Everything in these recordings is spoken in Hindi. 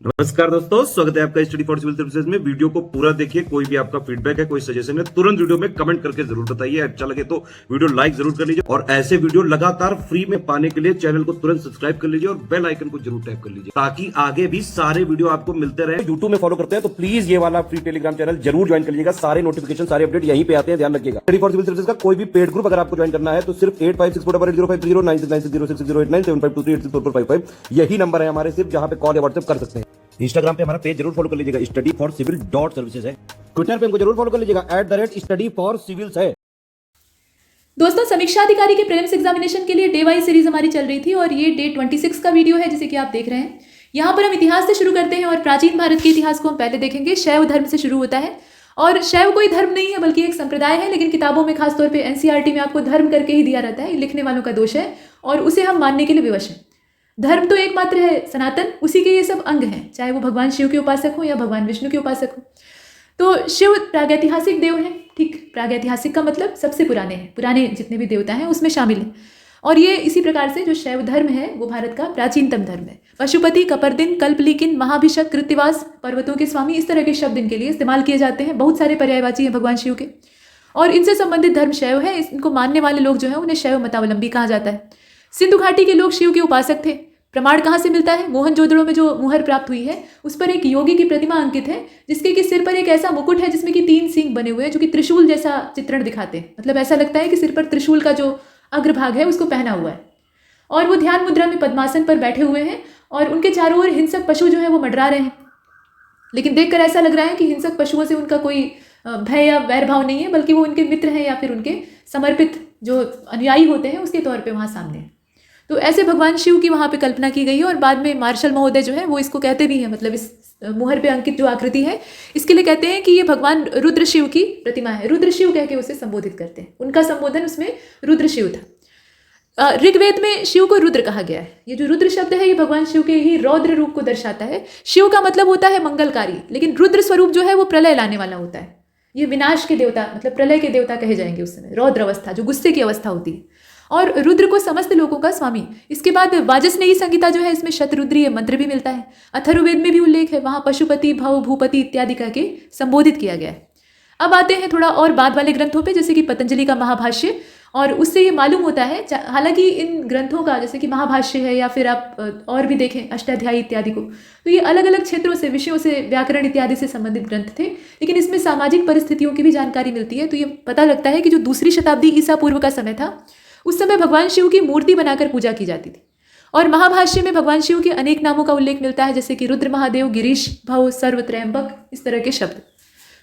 नमस्कार दोस्तों, स्वागत है आपका स्टडी फॉर सिविल सर्विसेज में। वीडियो को पूरा देखिए। कोई भी आपका फीडबैक है, कोई सजेशन है, तुरंत वीडियो में कमेंट करके जरूर बताइए। अच्छा लगे तो वीडियो लाइक जरूर कर लीजिए और ऐसे वीडियो लगातार फ्री में पाने के लिए चैनल को तुरंत सब्सक्राइब कर लीजिए और बेल आइकन को जरूर टैप कर लीजिए ताकि आगे भी सारे वीडियो आपको मिलते रहे। यूट्यूब में फॉलो करते हैं तो प्लीज ये वाला फ्री टेलीग्राम चैनल जरूर ज्वाइन कर लीजिएगा। सारे नोटिफिकेशन, सारे अपडेट यहीं पे आते हैं, ध्यान रखिएगा। स्टडी फॉर सिविल सर्विसेज का कोई भी पेड ग्रुप अगर आपको ज्वाइन करना है तो सिर्फ 856480560660897523864455 यही नंबर है हमारे, सिर्फ जहां पे कॉल या व्हाट्सएप कर सकते हैं। इंस्टाग्राम पे हमारा पेज जरूर फॉलो कर लीजिएगा, studyforcivil.services है। ट्विटर पे हमको जरूर फॉलो कर लीजिएगा, @studyforcivils है। दोस्तों, समीक्षा अधिकारी के प्रीलिम्स एग्जामिनेशन के लिए डे वाइज सीरीज हमारी चल रही थी और ये डे 26 का वीडियो है जिसे कि आप देख रहे हैं। यहाँ पर हम इतिहास से शुरू करते हैं और प्राचीन भारत के इतिहास को हम पहले देखेंगे। शैव धर्म से शुरू होता है और शैव कोई धर्म नहीं है बल्कि एक संप्रदाय है, लेकिन किताबों में खासतौर पर एनसीईआरटी में आपको धर्म करके ही दिया रहता है। ये लिखने वालों का दोष है और उसे हम मानने के लिए विवश हैं। धर्म तो एकमात्र है सनातन, उसी के ये सब अंग हैं, चाहे वो भगवान शिव के उपासक हो या भगवान विष्णु के उपासक हो। तो शिव प्रागैतिहासिक देव हैं। ठीक, प्रागैतिहासिक का मतलब सबसे पुराने हैं, पुराने जितने भी देवता हैं उसमें शामिल हैं। और ये इसी प्रकार से जो शैव धर्म है वो भारत का प्राचीनतम धर्म है। पशुपति, कपर्दिन, कल्पलिकिन, महाभिषक, कृत्यवास, पर्वतों के स्वामी, इस तरह के शब्द इनके लिए इस्तेमाल किए जाते हैं। बहुत सारे पर्यायवाची हैं भगवान शिव के और इनसे संबंधित धर्म शैव है। इनको मानने वाले लोग जो है उन्हें शैव मतावलंबी कहा जाता है। सिंधु घाटी के लोग शिव के उपासक थे। प्रमाण कहाँ से मिलता है? मोहनजोदड़ो में जो मुहर प्राप्त हुई है उस पर एक योगी की प्रतिमा अंकित है जिसके कि सिर पर एक ऐसा मुकुट है जिसमें कि 3 सींग बने हुए हैं जो कि त्रिशूल जैसा चित्रण दिखाते हैं। मतलब ऐसा लगता है कि सिर पर त्रिशूल का जो अग्रभाग है उसको पहना हुआ है और वो ध्यान मुद्रा में पद्मासन पर बैठे हुए हैं और उनके चारों ओर हिंसक पशु जो है वो मंडरा रहे हैं। लेकिन देखकर ऐसा लग रहा है कि हिंसक पशुओं से उनका कोई भय या वैर भाव नहीं है, बल्कि वो उनके मित्र हैं या फिर उनके समर्पित जो अनुयायी होते हैं उसके तौर पर वहाँ सामने हैं। तो ऐसे भगवान शिव की वहाँ पे कल्पना की गई है और बाद में मार्शल महोदय जो है वो इसको कहते भी हैं, मतलब इस मुहर पे अंकित जो आकृति है इसके लिए कहते हैं कि ये भगवान रुद्र शिव की प्रतिमा है। रुद्र शिव कह के उसे संबोधित करते हैं, उनका संबोधन उसमें रुद्र शिव था। ऋग्वेद में शिव को रुद्र कहा गया है। ये जो रुद्र शब्द है ये भगवान शिव के ही रौद्र रूप को दर्शाता है। शिव का मतलब होता है मंगलकारी, लेकिन रुद्र स्वरूप जो है वो प्रलय लाने वाला होता है। ये विनाश के देवता, मतलब प्रलय के देवता कहे जाएंगे उस समय। रौद्र अवस्था जो गुस्से की अवस्था होती है और रुद्र को समस्त लोगों का स्वामी। इसके बाद वाजस्नेयी संहिता जो है इसमें शतरुद्रीय मंत्र भी मिलता है। अथर्ववेद में भी उल्लेख है, वहाँ पशुपति, भव, भूपति इत्यादि कह के संबोधित किया गया है। अब आते हैं थोड़ा और बाद वाले ग्रंथों पे, जैसे कि पतंजलि का महाभाष्य, और उससे ये मालूम होता है, हालांकि इन ग्रंथों का जैसे कि महाभाष्य है या फिर आप और भी देखें अष्टाध्यायी इत्यादि को, तो ये अलग अलग क्षेत्रों से, विषयों से, व्याकरण इत्यादि से संबंधित ग्रंथ थे, लेकिन इसमें सामाजिक परिस्थितियों की भी जानकारी मिलती है। तो ये पता लगता है कि जो 2री शताब्दी ईसा पूर्व का समय था उस समय भगवान शिव की मूर्ति बनाकर पूजा की जाती थी। और महाभाष्य में भगवान शिव के अनेक नामों का उल्लेख मिलता है, जैसे कि रुद्र महादेव, गिरीश, भव, सर्व, त्रयंबक, इस तरह के शब्द।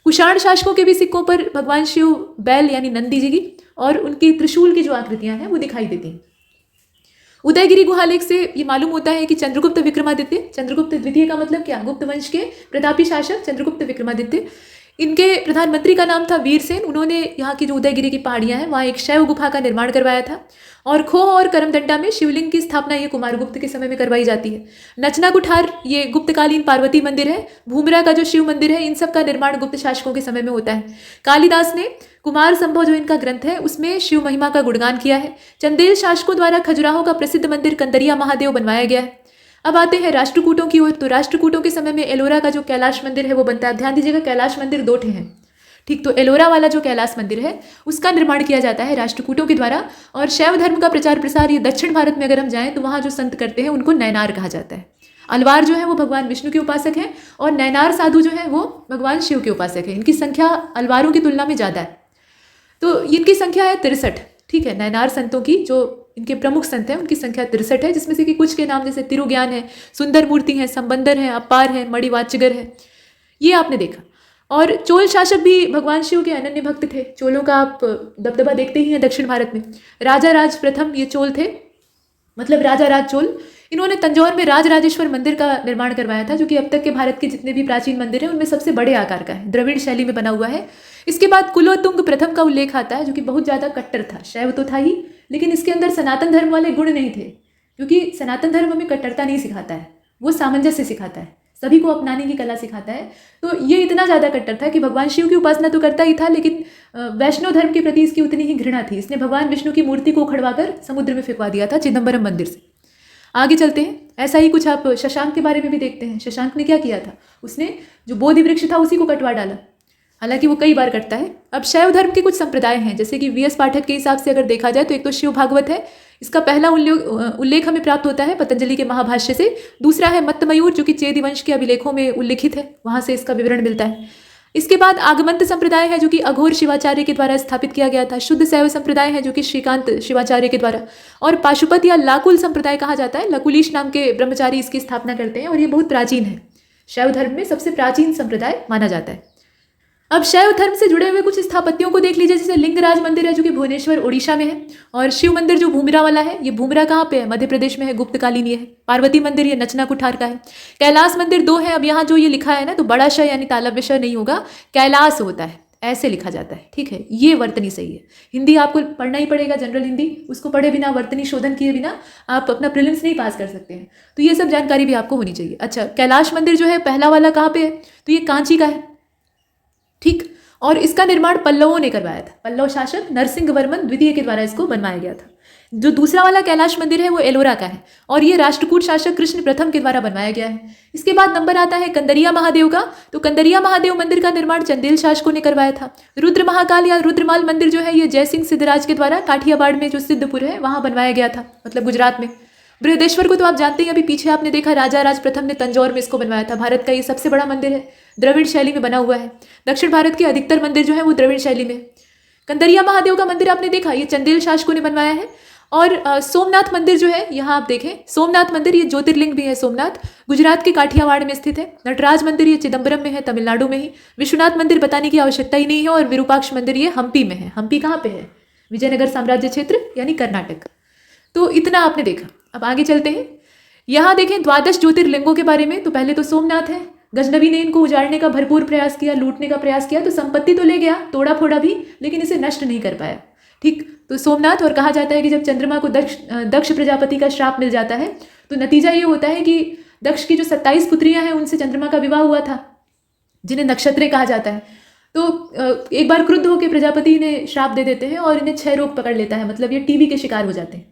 कुषाण शासकों के भी सिक्कों पर भगवान शिव बैल यानी नंदी जी की और उनकी त्रिशूल की जो आकृतियां हैं वो दिखाई देती हैं। उदयगिरी गुहालेख से ये मालूम होता है कि चंद्रगुप्त विक्रमादित्य, चंद्रगुप्त द्वितीय का मतलब क्या? गुप्त वंश के प्रतापी शासक चंद्रगुप्त विक्रमादित्य, इनके प्रधानमंत्री का नाम था वीरसेन। उन्होंने यहाँ की जो उदयगिरी की पहाड़ियाँ हैं वहाँ एक शैव गुफा का निर्माण करवाया था और खोह और करमदंडा में शिवलिंग की स्थापना ये कुमारगुप्त के समय में करवाई जाती है। नचना कुठार ये गुप्तकालीन पार्वती मंदिर है। भूमरा का जो शिव मंदिर है, इन सब का निर्माण गुप्त शासकों के समय में होता है। कालिदास ने कुमार संभव जो इनका ग्रंथ है उसमें शिव महिमा का गुणगान किया है। चंदेल शासकों द्वारा खजुराहो का प्रसिद्ध मंदिर कंदरिया महादेव बनवाया गया है। अब आते हैं राष्ट्रकूटों की ओर। तो राष्ट्रकूटों के समय में एलोरा का जो कैलाश मंदिर है वो बनता है। ध्यान दीजिएगा, कैलाश मंदिर 2 ठे हैं। ठीक, तो एलोरा वाला जो कैलाश मंदिर है उसका निर्माण किया जाता है राष्ट्रकूटों के द्वारा। और शैव धर्म का प्रचार प्रसार ये दक्षिण भारत में अगर हम जाएं तो वहाँ जो संत करते हैं उनको नैनार कहा जाता है। अलवार जो है वो भगवान विष्णु के उपासक हैं और नैनार साधु जो है वो भगवान शिव के उपासक हैं। इनकी संख्या अलवारों की तुलना में ज़्यादा है, तो इनकी संख्या है 63। ठीक है, नैनार संतों की जो इनके प्रमुख संत हैं उनकी संख्या 63 है, जिसमें से कि कुछ के नाम जैसे तिरुज्ञान है, सुंदर मूर्ति है, संबंदर है, अपार है, मणिवाच्यगर है, ये आपने देखा। और चोल शासक भी भगवान शिव के अनन्य भक्त थे। चोलों का आप दबदबा देखते ही हैं दक्षिण भारत में। राजा राज प्रथम ये चोल थे, मतलब राजा राज चोल। इन्होंने तंजौर में राजराजेश्वर मंदिर का निर्माण करवाया था, जो कि अब तक के भारत के जितने भी प्राचीन मंदिर हैं उनमें सबसे बड़े आकार का है, द्रविड़ शैली में बना हुआ है। इसके बाद कुलोत्तुंग प्रथम का उल्लेख आता है, जो कि बहुत ज़्यादा कट्टर था। शैव तो था ही, लेकिन इसके अंदर सनातन धर्म वाले गुण नहीं थे, क्योंकि सनातन धर्म हमें कट्टरता नहीं सिखाता है, वो सामंजस्य सिखाता है, सभी को अपनाने की कला सिखाता है। तो ये इतना ज़्यादा कट्टर था कि भगवान शिव की उपासना तो करता ही था, लेकिन वैष्णव धर्म के प्रति इसकी उतनी ही घृणा थी। इसने भगवान विष्णु की मूर्ति को उखड़वाकर समुद्र में फेंकवा दिया था चिदम्बरम मंदिर से। आगे चलते हैं। ऐसा ही कुछ आप शशांक के बारे में भी देखते हैं। शशांक ने क्या किया था, उसने जो बोधि वृक्ष था उसी को कटवा डाला, हालांकि वो कई बार कटता है। अब शैव धर्म के कुछ संप्रदाय हैं, जैसे कि वीएस पाठक के हिसाब से अगर देखा जाए तो एक तो शिव भागवत है, इसका पहला उल्लेख हमें प्राप्त होता है पतंजलि के महाभाष्य से। दूसरा है मत्तमयूर, जो कि चेदी वंश के अभिलेखों में उल्लिखित है, वहाँ से इसका विवरण मिलता है। इसके बाद आगमंत संप्रदाय है, जो कि अघोर शिवाचार्य के द्वारा स्थापित किया गया था। शुद्ध शैव संप्रदाय है, जो कि श्रीकांत शिवाचार्य के द्वारा, और पाशुपत या लाकुल संप्रदाय कहा जाता है। लकुलीश नाम के ब्रह्मचारी इसकी स्थापना करते हैं और ये बहुत प्राचीन है, शैव धर्म में सबसे प्राचीन संप्रदाय माना जाता है। अब शैव धर्म से जुड़े हुए कुछ स्थापत्यों को देख लीजिए, जैसे लिंगराज मंदिर है, जो कि भुवनेश्वर उड़ीसा में है, और शिव मंदिर जो भूमिरा वाला है, ये भूमिरा कहाँ पे है, मध्य प्रदेश में है, गुप्तकालीन ये है। पार्वती मंदिर ये नचना कुठार का है। कैलाश मंदिर 2 है। अब यहाँ जो ये लिखा है ना, तो बड़ा श यानी तालव्य श नहीं होगा, कैलाश होता है, ऐसे लिखा जाता है, ठीक है। ये वर्तनी सही है। हिंदी आपको पढ़ना ही पड़ेगा, जनरल हिंदी, उसको पढ़े बिना, वर्तनी शोधन किए बिना आप अपना प्रीलिम्स नहीं पास कर सकते हैं। तो ये सब जानकारी भी आपको होनी चाहिए। अच्छा, कैलाश मंदिर जो है पहला वाला कहाँ पे है, तो ये कांची का है, ठीक। और इसका निर्माण पल्लवों ने करवाया था। पल्लव शासक नरसिंह वर्मन द्वितीय के द्वारा इसको बनवाया गया था। जो दूसरा वाला कैलाश मंदिर है वो एलोरा का है, और ये राष्ट्रकूट शासक कृष्ण प्रथम के द्वारा बनवाया गया है। इसके बाद नंबर आता है कंदरिया महादेव का। तो कंदरिया महादेव मंदिर का निर्माण चंदेल शासकों ने करवाया था। रुद्र महाकाल या रुद्रमाल मंदिर जो है, ये जयसिंह सिद्धराज के द्वारा काठियावाड़ में जो सिद्धपुर है वहाँ बनवाया गया था, मतलब गुजरात में। बृहदेश्वर को तो आप जानते हैं, अभी पीछे आपने देखा राजा राज प्रथम ने तंजौर में इसको बनवाया था। भारत का ये सबसे बड़ा मंदिर है, द्रविड़ शैली में बना हुआ है। दक्षिण भारत के अधिकतर मंदिर जो है वो द्रविड़ शैली में। कंदरिया महादेव का मंदिर आपने देखा, ये चंदेल शासकों ने बनवाया है। और सोमनाथ मंदिर जो है, यहाँ आप देखें, सोमनाथ मंदिर ये ज्योतिर्लिंग भी है। सोमनाथ गुजरात के काठियावाड़ में स्थित है। नटराज मंदिर ये चिदम्बरम में है, तमिलनाडु में ही। विश्वनाथ मंदिर बताने की आवश्यकता ही नहीं है। और विरूपाक्ष मंदिर ये हम्पी में है। हम्पी कहाँ पे है, विजयनगर साम्राज्य क्षेत्र यानी कर्नाटक। तो इतना आपने देखा। अब आगे चलते हैं। यहाँ देखें 12 ज्योतिर्लिंगों के बारे में। तो पहले तो सोमनाथ है। गजनबी ने इनको उजाड़ने का भरपूर प्रयास किया, लूटने का प्रयास किया, तो संपत्ति तो ले गया, तोड़ा फोड़ा भी, लेकिन इसे नष्ट नहीं कर पाया, ठीक। तो सोमनाथ, और कहा जाता है कि जब चंद्रमा को दक्ष प्रजापति का श्राप मिल जाता है तो नतीजा ये होता है कि दक्ष की जो 27 पुत्रियां हैं उनसे चंद्रमा का विवाह हुआ था, जिन्हें नक्षत्रे कहा जाता है। तो एक बार क्रुद्ध होकर प्रजापति ने श्राप दे देते हैं और इन्हें 6 रोग पकड़ लेता है, मतलब ये टीबी के शिकार हो जाते हैं।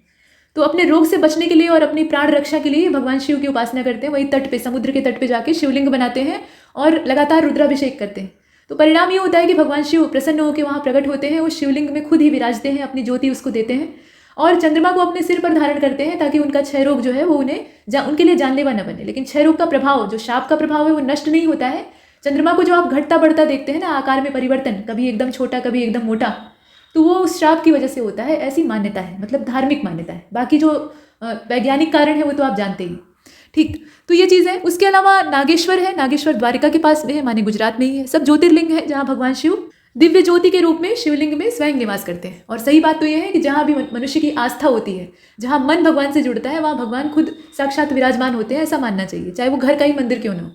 तो अपने रोग से बचने के लिए और अपनी प्राण रक्षा के लिए भगवान शिव की उपासना करते हैं। वही तट पे, समुद्र के तट पे जाके शिवलिंग बनाते हैं और लगातार रुद्राभिषेक करते हैं। तो परिणाम ये होता है कि भगवान शिव प्रसन्न होकर वहाँ प्रकट होते हैं, उस शिवलिंग में खुद ही विराजते हैं, अपनी ज्योति उसको देते हैं और चंद्रमा को अपने सिर पर धारण करते हैं, ताकि उनका क्षय रोग जो है वो उन्हें उनके लिए जानलेवा न बने। लेकिन क्षय रोग का प्रभाव, जो शाप का प्रभाव है, वो नष्ट नहीं होता है। चंद्रमा को जो आप घटता बढ़ता देखते हैं ना, आकार में परिवर्तन, कभी एकदम छोटा कभी एकदम मोटा, तो वो उस श्राप की वजह से होता है, ऐसी मान्यता है, मतलब धार्मिक मान्यता है। बाकी जो वैज्ञानिक कारण है वो तो आप जानते ही, ठीक। तो ये चीज़ है। उसके अलावा नागेश्वर है, नागेश्वर द्वारिका के पास में है, माने गुजरात में ही है। सब ज्योतिर्लिंग है जहाँ भगवान शिव दिव्य ज्योति के रूप में शिवलिंग में स्वयं निवास करते हैं। और सही बात तो यह है कि जहाँ भी मनुष्य की आस्था होती है, जहाँ मन भगवान से जुड़ता है, वहाँ भगवान खुद साक्षात विराजमान होते हैं, ऐसा मानना चाहिए, चाहे वो घर का ही मंदिर क्यों ना हो।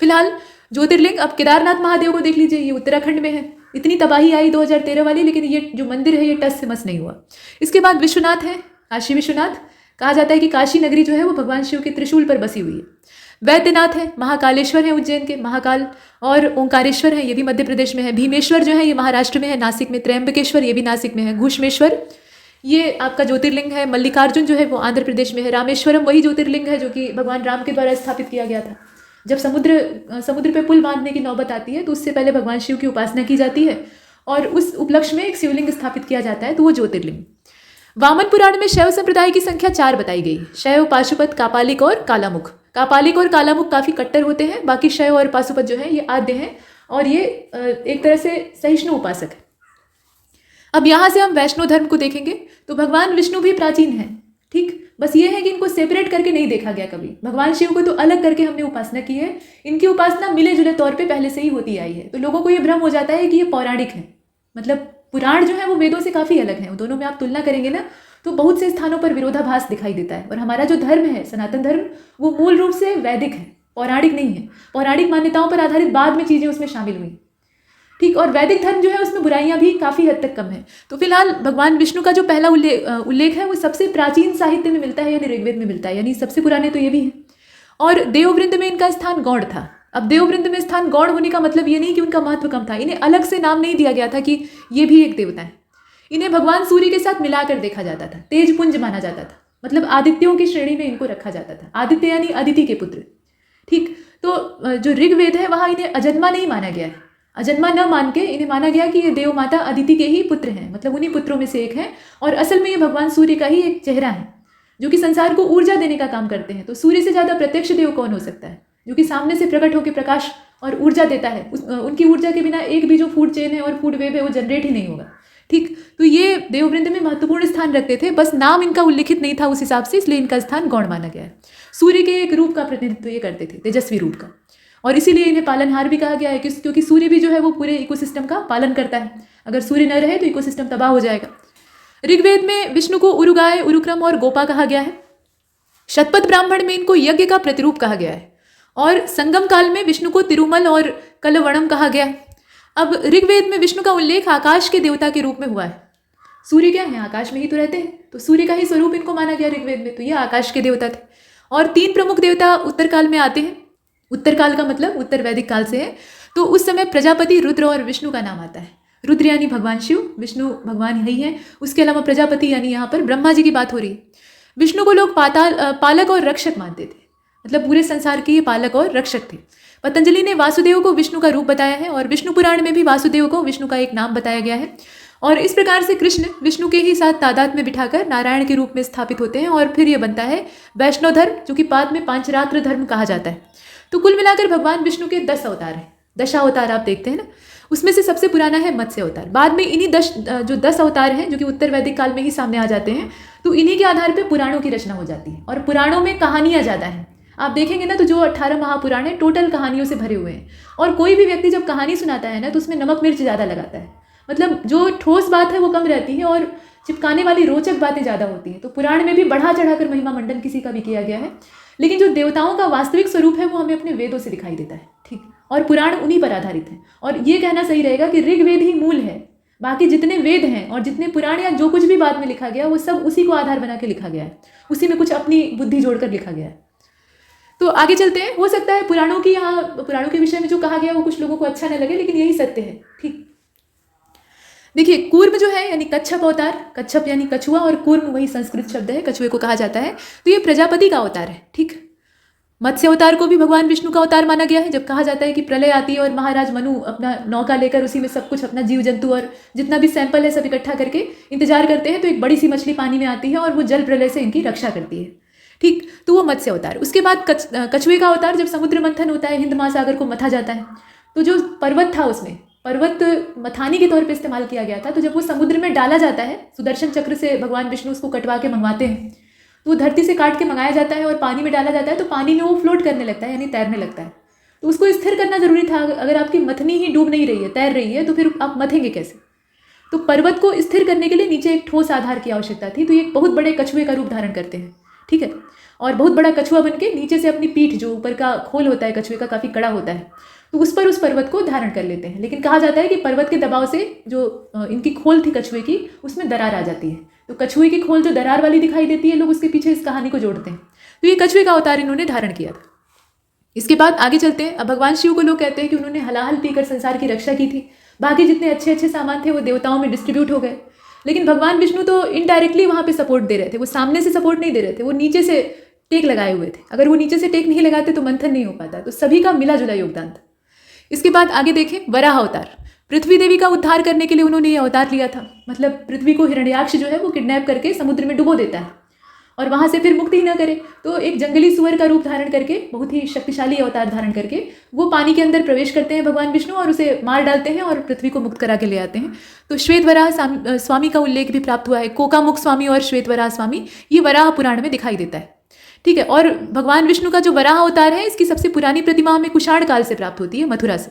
फिलहाल ज्योतिर्लिंग, अब केदारनाथ महादेव को देख लीजिए, ये उत्तराखंड में है। इतनी तबाही आई 2013 वाली, लेकिन ये जो मंदिर है ये टस से मस नहीं हुआ। इसके बाद विश्वनाथ है, काशी विश्वनाथ। कहा जाता है कि काशी नगरी जो है वो भगवान शिव के त्रिशूल पर बसी हुई है। वैद्यनाथ है, महाकालेश्वर है उज्जैन के, महाकाल। और ओंकारेश्वर है, ये भी मध्य प्रदेश में है। भीमेश्वर जो है ये महाराष्ट्र में है, नासिक में। त्र्यंबकेश्वर ये भी नासिक में है। घुश्मेश्वर ये आपका ज्योतिर्लिंग है। मल्लिकार्जुन जो है वो आंध्र प्रदेश में है। रामेश्वरम वही ज्योतिर्लिंग है जो कि भगवान राम के द्वारा स्थापित किया गया था। जब समुद्र पे पुल बांधने की नौबत आती है तो उससे पहले भगवान शिव की उपासना की जाती है और उस उपलक्ष्य में एक शिवलिंग स्थापित किया जाता है, तो वो ज्योतिर्लिंग। वामन पुराण में शैव संप्रदाय की संख्या 4 बताई गई। शैव, पाशुपत, कापालिक और कालामुख। कापालिक और कालामुख काफ़ी कट्टर होते हैं, बाकी शैव और पाशुपत जो है ये आद्य हैं और ये एक तरह से सहिष्णु उपासक है। अब यहाँ से हम वैष्णव धर्म को देखेंगे तो भगवान विष्णु भी प्राचीन हैं, ठीक। बस ये है कि इनको सेपरेट करके नहीं देखा गया कभी। भगवान शिव को तो अलग करके हमने उपासना की है। इनकी उपासना मिले जुले तौर पे पहले से ही होती आई है। तो लोगों को ये भ्रम हो जाता है कि ये पौराणिक है, मतलब पुराण जो है वो वेदों से काफ़ी अलग है। दोनों में आप तुलना करेंगे ना तो बहुत से स्थानों पर विरोधाभास दिखाई देता है। और हमारा जो धर्म है, सनातन धर्म, वो मूल रूप से वैदिक है, पौराणिक नहीं है। पौराणिक मान्यताओं पर आधारित बाद में चीज़ें उसमें शामिल हुई, ठीक। और वैदिक धर्म जो है उसमें बुराइयां भी काफ़ी हद तक कम है। तो फिलहाल भगवान विष्णु का जो पहला उल्लेख है वो सबसे प्राचीन साहित्य में मिलता है, यानी ऋग्वेद में मिलता है, यानी सबसे पुराने तो ये भी हैं। और देववृंद में इनका स्थान गौड़ था। अब देववृंद में स्थान गौड़ होने का मतलब ये नहीं कि उनका महत्व कम था। इन्हें अलग से नाम नहीं दिया गया था कि ये भी एक देवता है। इन्हें भगवान सूर्य के साथ मिलाकर देखा जाता था, तेजपुंज माना जाता था। मतलब आदित्यों की श्रेणी में इनको रखा जाता था। आदित्य यानी अदिति के पुत्र। ठीक, तो जो ऋग्वेद है वहाँ इन्हें अजन्मा नहीं माना गया है। अजन्मा न मान के इन्हें माना गया कि ये देव माता अदिति के ही पुत्र हैं, मतलब उन्हीं पुत्रों में से एक हैं, और असल में ये भगवान सूर्य का ही एक चेहरा है जो कि संसार को ऊर्जा देने का काम करते हैं। तो सूर्य से ज़्यादा प्रत्यक्ष देव कौन हो सकता है, जो कि सामने से प्रकट होकर प्रकाश और ऊर्जा देता है। उनकी ऊर्जा के बिना एक भी जो फूड चेन है और फूड वेव है वो जनरेट ही नहीं होगा। ठीक, तो ये देववृंद में महत्वपूर्ण स्थान रखते थे, बस नाम इनका उल्लिखित नहीं था उस हिसाब से, इसलिए इनका स्थान गौण माना गया है। सूर्य के एक रूप का प्रतिनिधित्व ये करते थे, तेजस्वी रूप का, और इसीलिए इन्हें पालनहार भी कहा गया है, क्योंकि सूर्य भी जो है वो पूरे इकोसिस्टम का पालन करता है। अगर सूर्य न रहे तो इकोसिस्टम तबाह हो जाएगा। ऋग्वेद में विष्णु को उरुगाय, उरुक्रम और गोपा कहा गया है। शतपथ ब्राह्मण में इनको यज्ञ का प्रतिरूप कहा गया है, और संगम काल में विष्णु को तिरुमल और कलवणम कहा गया है। अब ऋग्वेद में विष्णु का उल्लेख आकाश के देवता के रूप में हुआ है। सूर्य क्या है, आकाश में ही तो रहते हैं, तो सूर्य का ही स्वरूप इनको माना गया ऋग्वेद में, तो ये आकाश के देवता थे। और 3 प्रमुख देवता उत्तर काल में आते हैं। उत्तर काल का मतलब उत्तर वैदिक काल से है, तो उस समय प्रजापति, रुद्र और विष्णु का नाम आता है। रुद्र यानी भगवान शिव, विष्णु भगवान यही है, उसके अलावा प्रजापति यानी यहाँ पर ब्रह्मा जी की बात हो रही है। विष्णु को लोग पालक और रक्षक मानते थे, मतलब पूरे संसार के ये पालक और रक्षक थे। पतंजलि ने वासुदेव को विष्णु का रूप बताया है, और विष्णु पुराण में भी वासुदेव को विष्णु का एक नाम बताया गया है। और इस प्रकार से कृष्ण विष्णु के ही साथ तादाद में बिठाकर नारायण के रूप में स्थापित होते हैं, और फिर ये बनता है वैष्णव धर्म, जो कि बाद में पांचरात्र धर्म कहा जाता है। तो कुल मिलाकर भगवान विष्णु के 10 अवतार हैं, दशावतार आप देखते हैं ना, उसमें से सबसे पुराना है मत्स्य अवतार। बाद में इन्हीं 10 अवतार हैं जो कि उत्तर वैदिक काल में ही सामने आ जाते हैं, तो इन्हीं के आधार पर पुराणों की रचना हो जाती है, और पुराणों में कहानियाँ ज़्यादा हैं। आप देखेंगे ना तो जो 18 महापुराण हैं टोटल कहानियों से भरे हुए हैं, और कोई भी व्यक्ति जब कहानी सुनाता है ना तो उसमें नमक मिर्च ज़्यादा लगाता है, मतलब जो ठोस बात है वो कम रहती है और चिपकाने वाली रोचक बातें ज़्यादा होती हैं। तो पुराण में भी बढ़ा चढ़ाकर महिमा मंडन किसी का भी किया गया है, लेकिन जो देवताओं का वास्तविक स्वरूप है वो हमें अपने वेदों से दिखाई देता है। ठीक, और पुराण उन्हीं पर आधारित है, और ये कहना सही रहेगा कि ऋग्वेद ही मूल है, बाकी जितने वेद हैं और जितने पुराण या जो कुछ भी बाद में लिखा गया वो सब उसी को आधार बना के लिखा गया है, उसी में कुछ अपनी बुद्धि जोड़कर लिखा गया है। तो आगे चलते हैं। हो सकता है पुराणों के विषय में जो कहा गया वो कुछ लोगों को अच्छा न लगे, लेकिन यही सत्य है। ठीक, देखिए कूर्म जो है यानी कच्छप अवतार, कच्छप यानी कछुआ, और कूर्म वही संस्कृत शब्द है, कछुए को कहा जाता है, तो ये प्रजापति का अवतार है। ठीक, मत्स्य अवतार को भी भगवान विष्णु का अवतार माना गया है। जब कहा जाता है कि प्रलय आती है और महाराज मनु अपना नौका लेकर उसी में सब कुछ, अपना जीव जंतु और जितना भी सैंपल है सब इकट्ठा करके इंतजार करते हैं, तो एक बड़ी सी मछली पानी में आती है और वो जल प्रलय से इनकी रक्षा करती है। ठीक, तो वो मत्स्य अवतार। उसके बाद कछुए का अवतार, जब समुद्र मंथन होता है, हिंद महासागर को मथा जाता है, तो जो पर्वत था उसमें पर्वत मथानी के तौर पे इस्तेमाल किया गया था, तो जब वो समुद्र में डाला जाता है, सुदर्शन चक्र से भगवान विष्णु उसको कटवा के मंगवाते हैं, तो वो धरती से काट के मंगाया जाता है और पानी में डाला जाता है, तो पानी में वो फ्लोट करने लगता है, यानी तैरने लगता है। तो उसको स्थिर करना जरूरी था। अगर आपकी मथनी ही डूब नहीं रही है, तैर रही है, तो फिर आप मथेंगे कैसे? तो पर्वत को स्थिर करने के लिए नीचे एक ठोस आधार की आवश्यकता थी, तो ये एक बहुत बड़े कछुए का रूप धारण करते हैं। ठीक है, और बहुत बड़ा कछुआ बन के नीचे से अपनी पीठ, जो ऊपर का खोल होता है कछुए का, काफ़ी कड़ा होता है, तो उस पर उस पर्वत को धारण कर लेते हैं। लेकिन कहा जाता है कि पर्वत के दबाव से जो इनकी खोल थी कछुए की, उसमें दरार आ जाती है, तो कछुए की खोल जो दरार वाली दिखाई देती है, लोग उसके पीछे इस कहानी को जोड़ते हैं। तो ये कछुए का अवतार इन्होंने धारण किया था। इसके बाद आगे चलते हैं। अब भगवान शिव को लोग कहते हैं कि उन्होंने हलाहल पीकर संसार की रक्षा की थी, बाकी जितने अच्छे अच्छे सामान थे वो देवताओं में डिस्ट्रीब्यूट हो गए। लेकिन भगवान विष्णु तो इनडायरेक्टली वहाँ पे सपोर्ट दे रहे थे, वो सामने से सपोर्ट नहीं दे रहे थे, वो नीचे से टेक लगाए हुए थे। अगर वो नीचे से टेक नहीं लगाते तो मंथन नहीं हो पाता, तो सभी का मिला जुला योगदान था। इसके बाद आगे देखें, वराह अवतार। पृथ्वी देवी का उद्धार करने के लिए उन्होंने ये अवतार लिया था। मतलब पृथ्वी को हिरण्याक्ष जो है वो किडनैप करके समुद्र में डुबो देता है और वहाँ से फिर मुक्ति ही न करे, तो एक जंगली सुअर का रूप धारण करके, बहुत ही शक्तिशाली अवतार धारण करके वो पानी के अंदर प्रवेश करते हैं भगवान विष्णु और उसे मार डालते हैं और पृथ्वी को मुक्त करा के ले आते हैं। तो श्वेत वराह स्वामी का उल्लेख भी प्राप्त हुआ है। कोकामुख स्वामी और श्वेत वराह स्वामी, ये वराह पुराण में दिखाई देता है। ठीक है, और भगवान विष्णु का जो वराह अवतार है, इसकी सबसे पुरानी प्रतिमा हमें कुषाण काल से प्राप्त होती है, मथुरा से।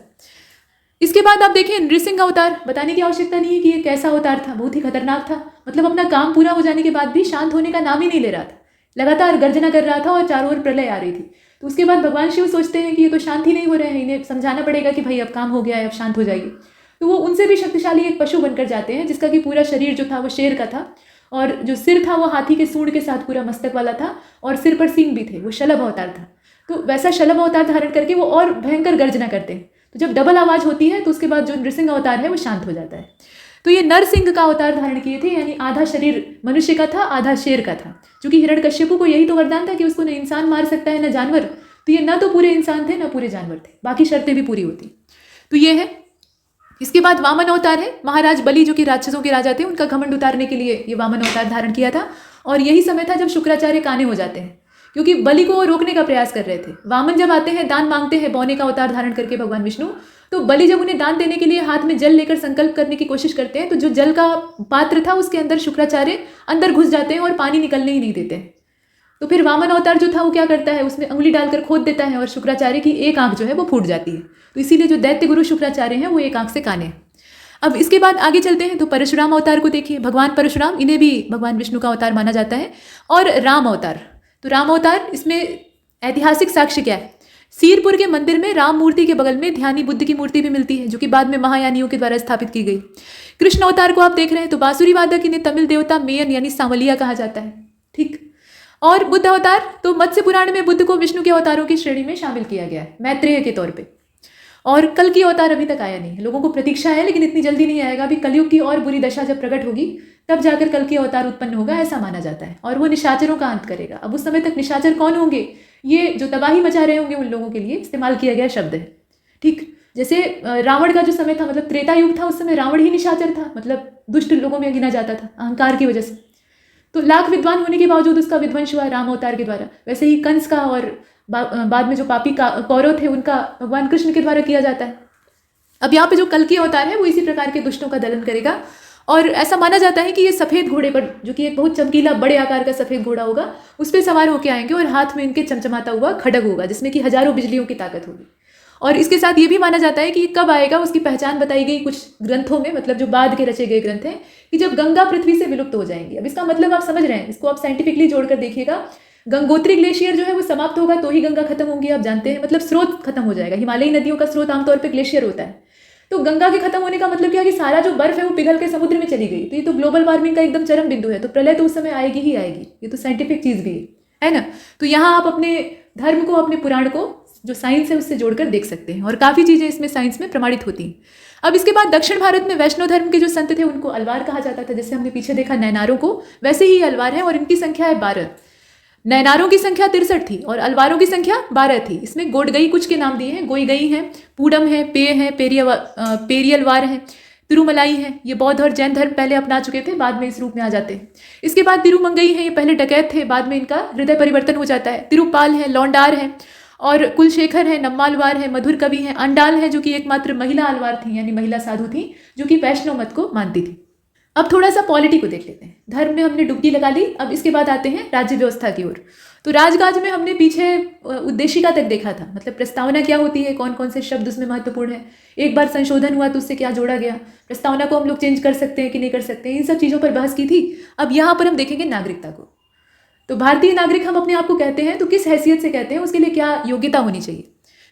इसके बाद आप देखें नृसिंह अवतार। बताने की आवश्यकता नहीं है कि ये कैसा अवतार था, बहुत ही खतरनाक था। मतलब अपना काम पूरा हो जाने के बाद भी शांत होने का नाम ही नहीं ले रहा था, लगातार गर्जना कर रहा था और चारों ओर प्रलय आ रही थी। तो उसके बाद भगवान शिव सोचते हैं कि ये तो शांत ही नहीं हो रहे हैं, इन्हें समझाना पड़ेगा कि भाई अब काम हो गया है, अब शांत हो जाइए। तो वो उनसे भी शक्तिशाली एक पशु बनकर जाते हैं, जिसका कि पूरा शरीर जो था वो शेर का था और जो सिर था वो हाथी के सूंड के साथ पूरा मस्तक वाला था और सिर पर सींग भी थे। वो शलभ अवतार था। तो वैसा शलभ अवतार धारण करके वो और भयंकर गर्जना करते हैं। तो जब डबल आवाज़ होती है तो उसके बाद जो नृसिंह अवतार है वो शांत हो जाता है। तो ये नरसिंह का अवतार धारण किए थे, यानी आधा शरीर मनुष्य का था, आधा शेर का था। क्योंकि हिरण्यकश्यपु को यही तो वरदान था कि उसको न इंसान मार सकता है न जानवर, तो ये न तो पूरे इंसान थे न पूरे जानवर थे, बाकी शर्तें भी पूरी होती। तो ये है। इसके बाद वामन अवतार है। महाराज बलि जो कि राक्षसों के राजा थे, उनका घमंड उतारने के लिए ये वामन अवतार धारण किया था। और यही समय था जब शुक्राचार्य काने हो जाते हैं, क्योंकि बलि को रोकने का प्रयास कर रहे थे। वामन जब आते हैं, दान मांगते हैं बौने का अवतार धारण करके भगवान विष्णु, तो बलि जब उन्हें दान देने के लिए हाथ में जल लेकर संकल्प करने की कोशिश करते हैं, तो जो जल का पात्र था उसके अंदर शुक्राचार्य अंदर घुस जाते हैं और पानी निकलने ही नहीं देते हैं। तो फिर वामन अवतार जो था वो क्या करता है, उसमें अंगुली डालकर खोद देता है और शुक्राचार्य की एक आंख जो है वो फूट जाती है। तो इसीलिए जो दैत्य गुरु शुक्राचार्य हैं वो एक आंख से काने हैं। अब इसके बाद आगे चलते हैं तो परशुराम अवतार को देखिए। भगवान परशुराम, इन्हें भी भगवान विष्णु का अवतार माना जाता है। और राम अवतार, तो राम अवतार, इसमें ऐतिहासिक साक्ष्य क्या है? सीरपुर के मंदिर में राम मूर्ति के बगल में ध्यानी बुद्ध की मूर्ति भी मिलती है, जो कि बाद में महायानियों के द्वारा स्थापित की गई। कृष्ण अवतार को आप देख रहे हैं तो बांसुरी वादक, इन्हें तमिल देवता मेयन यानी सांवलिया कहा जाता है। ठीक। और बुद्ध अवतार, तो मत्स्य पुराण में बुद्ध को विष्णु के अवतारों की श्रेणी में शामिल किया गया है, मैत्रेय के तौर पे। और कल की अवतार अभी तक आया नहीं है, लोगों को प्रतीक्षा है लेकिन इतनी जल्दी नहीं आएगा। अभी कलयुग की और बुरी दशा जब प्रकट होगी तब जाकर कल की अवतार उत्पन्न होगा, ऐसा माना जाता है। और वो निशाचरों का अंत करेगा। अब उस समय तक निशाचर कौन होंगे, ये जो तबाही मचा रहे होंगे उन लोगों के लिए इस्तेमाल किया गया शब्द है। ठीक। जैसे रावण का जो समय था, मतलब त्रेता युग था, उस समय रावण ही निशाचर था, मतलब दुष्ट लोगों में गिना जाता था अहंकार की वजह से। तो लाख विद्वान होने के बावजूद उसका विध्वंस हुआ राम अवतार के द्वारा। वैसे ही कंस का और बाद में जो पापी कौरव थे उनका भगवान कृष्ण के द्वारा किया जाता है। अब यहाँ पे जो कल की अवतार है वो इसी प्रकार के दुष्टों का दलन करेगा। और ऐसा माना जाता है कि ये सफ़ेद घोड़े पर, जो कि एक बहुत चमकीला बड़े आकार का सफ़ेद घोड़ा होगा, उस पर सवार होकर आएंगे और हाथ में इनके चमचमाता हुआ खड्ग होगा जिसमें कि हजारों बिजलियों की ताकत होगी। और इसके साथ ये भी माना जाता है कि कब आएगा उसकी पहचान बताई गई कुछ ग्रंथों में, मतलब जो बाद के रचे गए ग्रंथ हैं, कि जब गंगा पृथ्वी से विलुप्त हो जाएंगी। अब इसका मतलब आप समझ रहे हैं, इसको आप साइंटिफिकली जोड़कर देखिएगा। गंगोत्री ग्लेशियर जो है वो समाप्त होगा तो ही गंगा खत्म होंगी, आप जानते हैं, मतलब स्रोत खत्म हो जाएगा। हिमालयी नदियों का स्रोत आमतौर पर ग्लेशियर होता है। तो गंगा के खत्म होने का मतलब क्या है कि सारा जो बर्फ है वो पिघल के समुद्र में चली गई। तो ये तो ग्लोबल वार्मिंग का एकदम चरम बिंदु है। तो प्रलय तो उस समय आएगी ही आएगी, ये तो साइंटिफिक चीज़ भी है ना। तो यहाँ आप अपने धर्म को, अपने पुराण को, जो साइंस है उससे जोड़कर देख सकते हैं। और काफ़ी चीज़ें इसमें साइंस में प्रमाणित होती हैं। अब इसके बाद दक्षिण भारत में वैष्णव धर्म के जो संत थे उनको अलवार कहा जाता था। जैसे हमने पीछे देखा नैनारों को, वैसे ही अलवार है और इनकी संख्या है 12। नैनारों की संख्या 63 थी और अलवारों की संख्या 12 थी। इसमें गोडगई कुछ के नाम दिए हैं, गोईगई हैं, पूडम है, पे हैं, पेरियलवार हैं, तिरुमलाई हैं। ये बौद्ध और जैन धर्म पहले अपना चुके थे, बाद में इस रूप में आ जाते हैं। इसके बाद तिरुमंगई हैं, ये पहले डकैत थे, बाद में इनका हृदय परिवर्तन हो जाता है। तिरुपाल है, लौंडार है, और कुलशेखर है, नम्मालवार है, मधुर कवि है, अंडाल है जो कि एकमात्र महिला अलवार थी, यानी महिला साधु थी जो कि वैष्णव मत को मानती थी। अब थोड़ा सा पॉलिटी को देख लेते हैं। धर्म में हमने डुबकी लगा ली, अब इसके बाद आते हैं राज्य व्यवस्था की ओर। तो राजकाज में हमने पीछे उद्देशिका तक देखा था, मतलब प्रस्तावना क्या होती है, कौन कौन से शब्द उसमें महत्वपूर्ण है, एक बार संशोधन हुआ तो उससे क्या जोड़ा गया, प्रस्तावना को हम लोग चेंज कर सकते हैं कि नहीं कर सकते हैं, इन सब चीज़ों पर बहस की थी। अब यहाँ पर हम देखेंगे नागरिकता को। तो भारतीय नागरिक हम अपने आप को कहते हैं, तो किस हैसियत से कहते हैं, उसके लिए क्या योग्यता होनी चाहिए।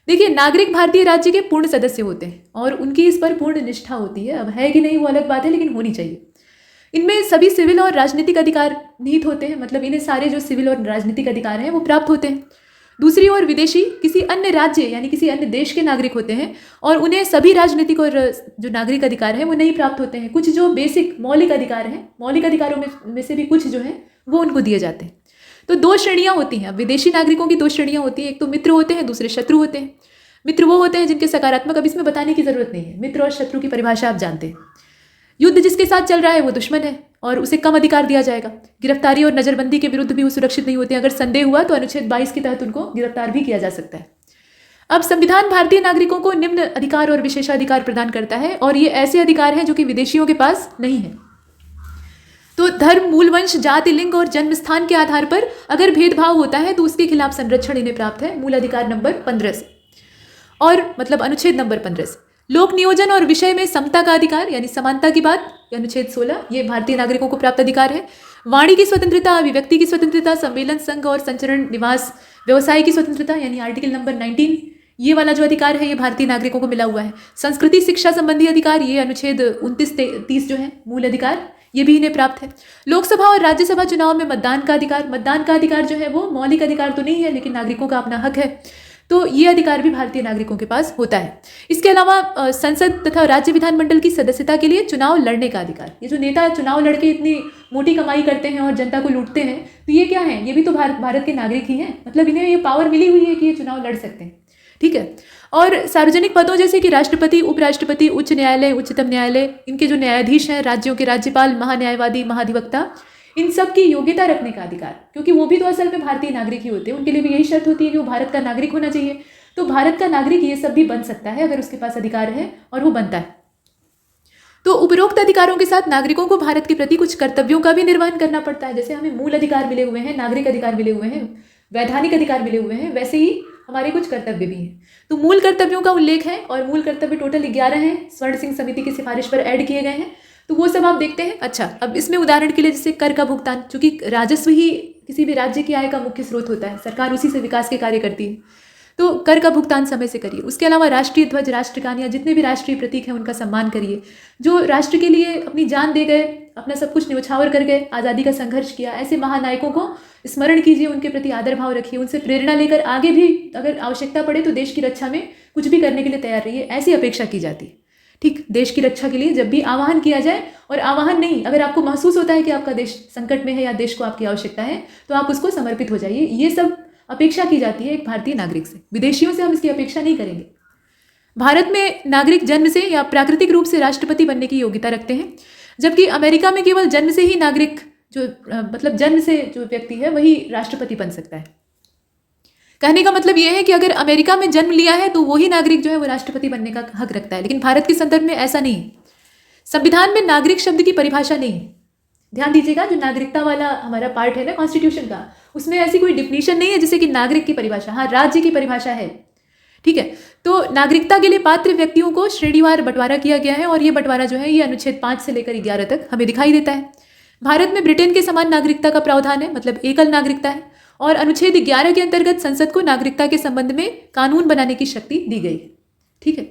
देखिए, नागरिक भारतीय राज्य के पूर्ण सदस्य होते हैं और उनकी इस पर पूर्ण निष्ठा होती है। अब है कि नहीं वो अलग बात है, लेकिन होनी चाहिए। इनमें सभी सिविल और राजनीतिक अधिकार निहित होते हैं, मतलब इन्हें सारे जो सिविल और राजनीतिक अधिकार हैं वो प्राप्त होते हैं। दूसरी ओर विदेशी किसी अन्य राज्य यानी किसी अन्य देश के नागरिक होते हैं और उन्हें सभी राजनीतिक और जो नागरिक अधिकार हैं वो नहीं प्राप्त होते हैं। कुछ जो बेसिक मौलिक अधिकार हैं, मौलिक अधिकारों में से भी कुछ जो हैं वो उनको दिए जाते हैं। तो 2 श्रेणियाँ होती हैं। विदेशी नागरिकों की 2 श्रेणियाँ होती हैं, एक तो मित्र होते हैं, दूसरे शत्रु होते हैं। मित्र वो होते हैं जिनके सकारात्मक, अब इसमें बताने की जरूरत नहीं है, मित्र और शत्रु की परिभाषा आप जानते हैं। युद्ध जिसके साथ चल रहा है वो दुश्मन है और उसे कम अधिकार दिया जाएगा। गिरफ्तारी और नजरबंदी के विरुद्ध भी वो सुरक्षित नहीं होते हैं। अगर संदेह हुआ तो अनुच्छेद 22 के तहत उनको गिरफ्तार भी किया जा सकता है। अब संविधान भारतीय नागरिकों को निम्न अधिकार और विशेषाधिकार प्रदान करता है और ये ऐसे अधिकार हैं जो कि विदेशियों के पास नहीं है। तो धर्म, मूल वंश, जाति, लिंग और जन्म स्थान के आधार पर अगर भेदभाव होता है तो उसके खिलाफ संरक्षण इन्हें प्राप्त है मूल अधिकार नंबर 15 से, और मतलब अनुच्छेद नंबर 15 से। लोक नियोजन और विषय में समता का अधिकार यानी समानता की बात, अनुच्छेद 16, ये भारतीय नागरिकों को प्राप्त अधिकार है। वाणी की स्वतंत्रता, अभिव्यक्ति की स्वतंत्रता, सम्मेलन, संघ और संचरण, निवास, व्यवसाय की स्वतंत्रता यानी आर्टिकल नंबर 19, ये वाला जो अधिकार है ये भारतीय नागरिकों को मिला हुआ है। संस्कृति शिक्षा संबंधी अधिकार, ये अनुच्छेद 29-30 जो है मूल अधिकार, ये भी इन्हें प्राप्त है। लोकसभा और राज्यसभा चुनाव में मतदान का अधिकार, मतदान का अधिकार जो है वो मौलिक अधिकार तो नहीं है लेकिन नागरिकों का अपना हक है। तो ये अधिकार भी भारतीय नागरिकों के पास होता है। इसके अलावा संसद तथा राज्य विधानमंडल की सदस्यता के लिए चुनाव लड़ने का अधिकार। ये जो नेता चुनाव लड़के इतनी मोटी कमाई करते हैं और जनता को लूटते हैं, तो ये क्या है? ये भी तो भारत के नागरिक ही हैं। मतलब इन्हें ये पावर मिली हुई है कि ये चुनाव लड़ सकते हैं, ठीक है। और सार्वजनिक पदों जैसे कि राष्ट्रपति, उपराष्ट्रपति, उच्च न्यायालय, उच्चतम न्यायालय, इनके जो न्यायाधीश हैं, राज्यों के राज्यपाल, महान्यायवादी, महाधिवक्ता, इन सब की योग्यता रखने का अधिकार, क्योंकि वो भी तो असल में भारतीय नागरिक ही होते हैं। उनके लिए भी यही शर्त होती है कि वो भारत का नागरिक होना चाहिए। तो भारत का नागरिक ये सब भी बन सकता है अगर उसके पास अधिकार है, और वो बनता है। तो उपरोक्त अधिकारों के साथ नागरिकों को भारत के प्रति कुछ कर्तव्यों का भी निर्वहन करना पड़ता है। जैसे हमें मूल अधिकार मिले हुए हैं, नागरिक अधिकार मिले हुए हैं, वैधानिक अधिकार मिले हुए हैं, वैसे ही हमारे कुछ कर्तव्य भी हैं। तो मूल कर्तव्यों का उल्लेख है, और मूल कर्तव्य टोटल 11 हैं, स्वर्ण सिंह समिति की सिफारिश पर ऐड किए गए हैं। तो वो सब आप देखते हैं। अच्छा, अब इसमें उदाहरण के लिए जैसे कर का भुगतान, चूंकि राजस्व ही किसी भी राज्य की आय का मुख्य स्रोत होता है, सरकार उसी से विकास के कार्य करती है, तो कर का भुगतान समय से करिए। उसके अलावा राष्ट्रीय ध्वज, राष्ट्रगान या जितने भी राष्ट्रीय प्रतीक हैं उनका सम्मान करिए। जो राष्ट्र के लिए अपनी जान दे गए, अपना सब कुछ न्यौछावर कर गए, आज़ादी का संघर्ष किया, ऐसे महानायकों को स्मरण कीजिए, उनके प्रति आदर भाव रखिए, उनसे प्रेरणा लेकर आगे भी अगर आवश्यकता पड़े तो देश की रक्षा में कुछ भी करने के लिए तैयार रहिए, ऐसी अपेक्षा की जाती है। ठीक, देश की रक्षा के लिए जब भी आह्वान किया जाए, और आह्वान नहीं, अगर आपको महसूस होता है कि आपका देश संकट में है या देश को आपकी आवश्यकता है, तो आप उसको समर्पित हो जाइए। ये सब अपेक्षा की जाती है एक भारतीय नागरिक से। विदेशियों से हम इसकी अपेक्षा नहीं करेंगे। भारत में नागरिक जन्म से या प्राकृतिक रूप से राष्ट्रपति बनने की योग्यता रखते हैं, जबकि अमेरिका में केवल जन्म से ही नागरिक, जो मतलब जन्म से जो व्यक्ति है वही राष्ट्रपति बन सकता है। कहने का मतलब यह है कि अगर अमेरिका में जन्म लिया है तो वही नागरिक जो है वो राष्ट्रपति बनने का हक रखता है, लेकिन भारत के संदर्भ में ऐसा नहीं है। संविधान में नागरिक शब्द की परिभाषा नहीं है। ध्यान दीजिएगा, जो नागरिकता वाला हमारा पार्ट है ना कॉन्स्टिट्यूशन का, उसमें ऐसी कोई डिफिनीशन नहीं है जैसे कि नागरिक की परिभाषा। हाँ, राज्य की परिभाषा है, ठीक है। तो नागरिकता के लिए पात्र व्यक्तियों को श्रेणीवार बंटवारा किया गया है, और ये बंटवारा जो है ये अनुच्छेद 5 से लेकर 11 तक हमें दिखाई देता है। भारत में ब्रिटेन के समान नागरिकता का प्रावधान है, मतलब एकल नागरिकता है, और अनुच्छेद 11 के अंतर्गत संसद को नागरिकता के संबंध में कानून बनाने की शक्ति दी गई है, ठीक है।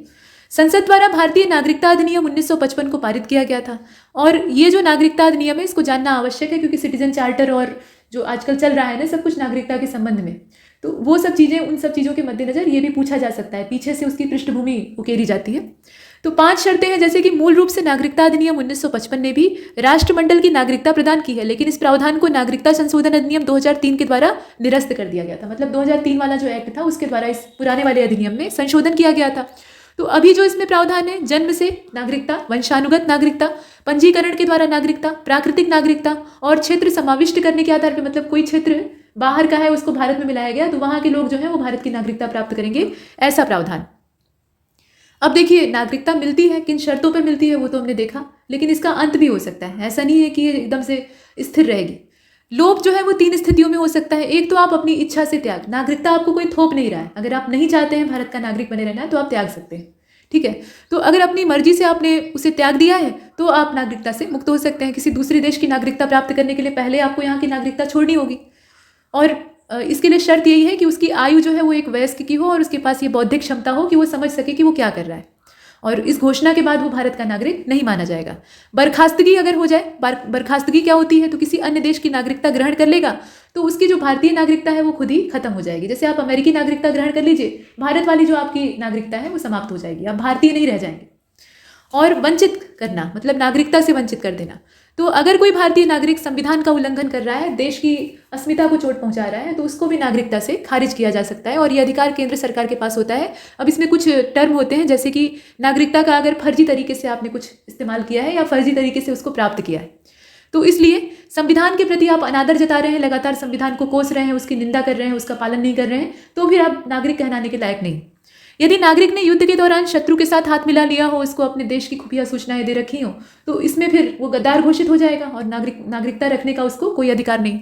संसद द्वारा भारतीय नागरिकता अधिनियम 1955 को पारित किया गया था, और ये जो नागरिकता अधिनियम है इसको जानना आवश्यक है, क्योंकि सिटीजन चार्टर और जो आजकल चल रहा है ना सब कुछ नागरिकता के संबंध में, तो वो सब चीज़ें, उन सब चीज़ों के मद्देनजर ये भी पूछा जा सकता है, पीछे से उसकी पृष्ठभूमि उकेरी जाती है। तो 5 शर्तें हैं, जैसे कि मूल रूप से नागरिकता अधिनियम 1955 ने भी राष्ट्रमंडल की नागरिकता प्रदान की है, लेकिन इस प्रावधान को नागरिकता संशोधन अधिनियम 2003 के द्वारा निरस्त कर दिया गया था। मतलब 2003 वाला जो एक्ट था उसके द्वारा इस पुराने वाले अधिनियम में संशोधन किया गया था। तो अभी जो इसमें प्रावधान है, जन्म से नागरिकता, वंशानुगत नागरिकता, पंजीकरण के द्वारा नागरिकता, प्राकृतिक नागरिकता, और क्षेत्र समाविष्ट करने के आधार पर, मतलब कोई क्षेत्र बाहर का है उसको भारत में मिलाया गया तो वहाँ के लोग जो है वो भारत की नागरिकता प्राप्त करेंगे, ऐसा प्रावधान। अब देखिए, नागरिकता मिलती है, किन शर्तों पर मिलती है वो तो हमने देखा, लेकिन इसका अंत भी हो सकता है। ऐसा नहीं है कि ये एकदम से स्थिर रहेगी। लोप जो है वो 3 स्थितियों में हो सकता है। एक तो आप अपनी इच्छा से त्याग, नागरिकता आपको कोई थोप नहीं रहा है, अगर आप नहीं चाहते हैं भारत का नागरिक बने रहना है तो आप त्याग सकते हैं, ठीक है। तो अगर अपनी मर्जी से आपने उसे त्याग दिया है तो आप नागरिकता से मुक्त हो सकते हैं। किसी दूसरे देश की नागरिकता प्राप्त करने के लिए पहले आपको यहाँ की नागरिकता छोड़नी होगी, और इसके लिए शर्त यही है कि उसकी आयु जो है वो एक वयस्क की हो, और उसके पास ये बौद्धिक क्षमता हो कि वो समझ सके कि वो क्या कर रहा है, और इस घोषणा के बाद वो भारत का नागरिक नहीं माना जाएगा। बर्खास्तगी अगर हो जाए, बर्खास्तगी क्या होती है, तो किसी अन्य देश की नागरिकता ग्रहण कर लेगा तो उसकी जो भारतीय नागरिकता है वो खुद ही खत्म हो जाएगी। जैसे आप अमेरिकी नागरिकता ग्रहण कर लीजिए, भारत वाली जो आपकी नागरिकता है वो समाप्त हो जाएगी, आप भारतीय नहीं रह जाएंगे। और वंचित करना, मतलब नागरिकता से वंचित कर देना। तो अगर कोई भारतीय नागरिक संविधान का उल्लंघन कर रहा है, देश की अस्मिता को चोट पहुंचा रहा है, तो उसको भी नागरिकता से खारिज किया जा सकता है, और ये अधिकार केंद्र सरकार के पास होता है। अब इसमें कुछ टर्म होते हैं, जैसे कि नागरिकता का अगर फर्जी तरीके से आपने कुछ इस्तेमाल किया है या फर्जी तरीके से उसको प्राप्त किया है, तो इसलिए संविधान के प्रति आप अनादर जता रहे हैं, लगातार संविधान को कोस रहे हैं, उसकी निंदा कर रहे हैं, उसका पालन नहीं कर रहे हैं, तो फिर आप नागरिक कहलाने के लायक नहीं। यदि नागरिक ने युद्ध के दौरान शत्रु के साथ हाथ मिला लिया हो, उसको अपने देश की खुफिया सूचनाएं दे रखी हो, तो इसमें फिर वो गद्दार घोषित हो जाएगा, और नागरिकता रखने का उसको कोई अधिकार नहीं।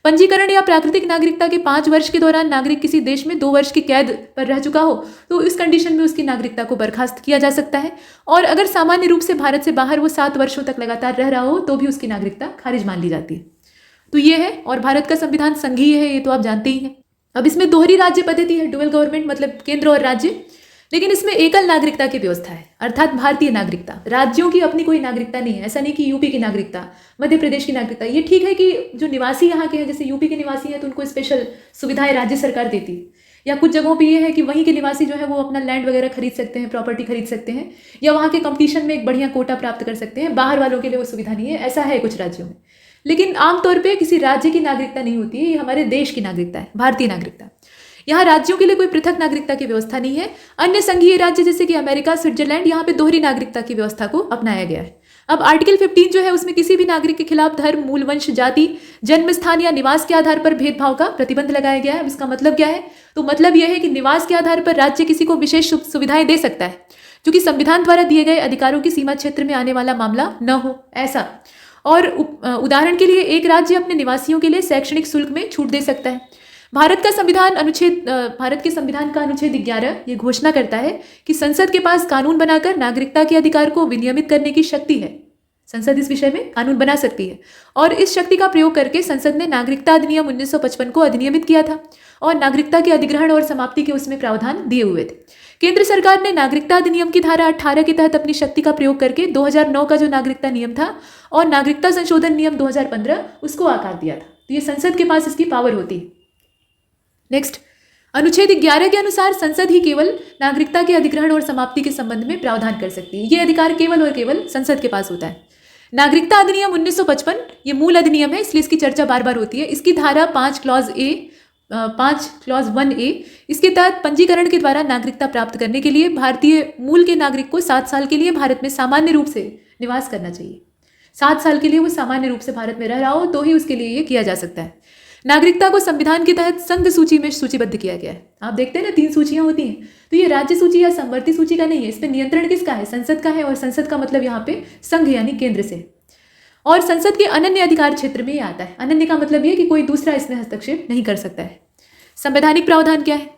पंजीकरण या प्राकृतिक नागरिकता के 5 वर्ष के दौरान नागरिक किसी देश में 2 वर्ष की कैद पर रह चुका हो, तो इस कंडीशन में उसकी नागरिकता को बर्खास्त किया जा सकता है। और अगर सामान्य रूप से भारत से बाहर वो 7 वर्षों तक लगातार रह रहा हो, तो भी उसकी नागरिकता खारिज मान ली जाती है। तो ये है, और भारत का संविधान संघीय है, ये तो आप जानते ही हैं। अब इसमें दोहरी राज्य पद्धति है, डुअल गवर्नमेंट, मतलब केंद्र और राज्य, लेकिन इसमें एकल नागरिकता की व्यवस्था है, अर्थात भारतीय नागरिकता। राज्यों की अपनी कोई नागरिकता नहीं है। ऐसा नहीं कि यूपी की नागरिकता, मध्य प्रदेश की नागरिकता। ये ठीक है कि जो निवासी यहाँ के हैं, जैसे यूपी के निवासी हैं तो उनको स्पेशल सुविधाएं राज्य सरकार देती है, या कुछ जगहों पे ये है कि वहीं के निवासी जो है वो अपना लैंड वगैरह खरीद सकते हैं, प्रॉपर्टी खरीद सकते हैं, या वहाँ के कंपटीशन में एक बढ़िया कोटा प्राप्त कर सकते हैं। बाहर वालों के लिए वो सुविधा नहीं है, ऐसा है कुछ राज्यों में। लेकिन आमतौर पर किसी राज्य की नागरिकता नहीं होती है, ये हमारे देश की नागरिकता है, भारतीय नागरिकता। यहाँ राज्यों के लिए कोई पृथक नागरिकता की व्यवस्था नहीं है। अन्य संघीय राज्य जैसे कि अमेरिका, स्विट्जरलैंड, यहाँ पे दोहरी नागरिकता की व्यवस्था को अपनाया गया है। अब आर्टिकल 15 जो है उसमें किसी भी नागरिक के खिलाफ धर्म, मूल वंश, जाति, जन्म स्थान या निवास के आधार पर भेदभाव का प्रतिबंध लगाया गया है। अब इसका मतलब क्या है? तो मतलब यह है कि निवास के आधार पर राज्य किसी को विशेष सुविधाएं दे सकता है जो कि संविधान द्वारा दिए गए अधिकारों की सीमा क्षेत्र में आने वाला मामला न हो, ऐसा। और उदाहरण के लिए एक राज्य अपने निवासियों के लिए शैक्षणिक शुल्क में छूट दे सकता है। भारत के संविधान का अनुच्छेद 11 ये घोषणा करता है कि संसद के पास कानून बनाकर नागरिकता के अधिकार को विनियमित करने की शक्ति है। संसद इस विषय में कानून बना सकती है और इस शक्ति का प्रयोग करके संसद ने नागरिकता अधिनियम 1955 को अधिनियमित किया था और नागरिकता के अधिग्रहण और समाप्ति के उसमें प्रावधान दिए हुए थे। केंद्र सरकार ने नागरिकता अधिनियम की धारा 18 के तहत अपनी शक्ति का प्रयोग करके 2009 का जो नागरिकता नियम था और नागरिकता संशोधन नियम 2015 उसको आकार दिया था। तो ये संसद के पास इसकी पावर होती है। नेक्स्ट, अनुच्छेद 11 के अनुसार संसद ही केवल नागरिकता के अधिग्रहण और समाप्ति के संबंध में प्रावधान कर सकती है। ये अधिकार केवल और केवल संसद के पास होता है। नागरिकता अधिनियम 1955 ये मूल अधिनियम है, इसलिए इसकी चर्चा बार बार होती है। इसकी धारा 5 क्लॉज 1A इसके तहत पंजीकरण के द्वारा नागरिकता प्राप्त करने के लिए भारतीय मूल के नागरिक को 7 साल के लिए भारत में सामान्य रूप से निवास करना चाहिए। 7 साल के लिए वो सामान्य रूप से भारत में रह रहा हो तो ही उसके लिए ये किया जा सकता है। नागरिकता को संविधान के तहत संघ सूची में सूचीबद्ध किया गया है। आप देखते हैं ना 3 सूचियां होती हैं, तो ये राज्य सूची या संवर्ती सूची का नहीं है। इस पर नियंत्रण किसका है? संसद का है। और संसद का मतलब यहाँ पे संघ यानी केंद्र से। और संसद के अनन्य अधिकार क्षेत्र में ये आता है। अनन्य का मतलब ये कि कोई दूसरा इसमें हस्तक्षेप नहीं कर सकता है। संवैधानिक प्रावधान क्या है?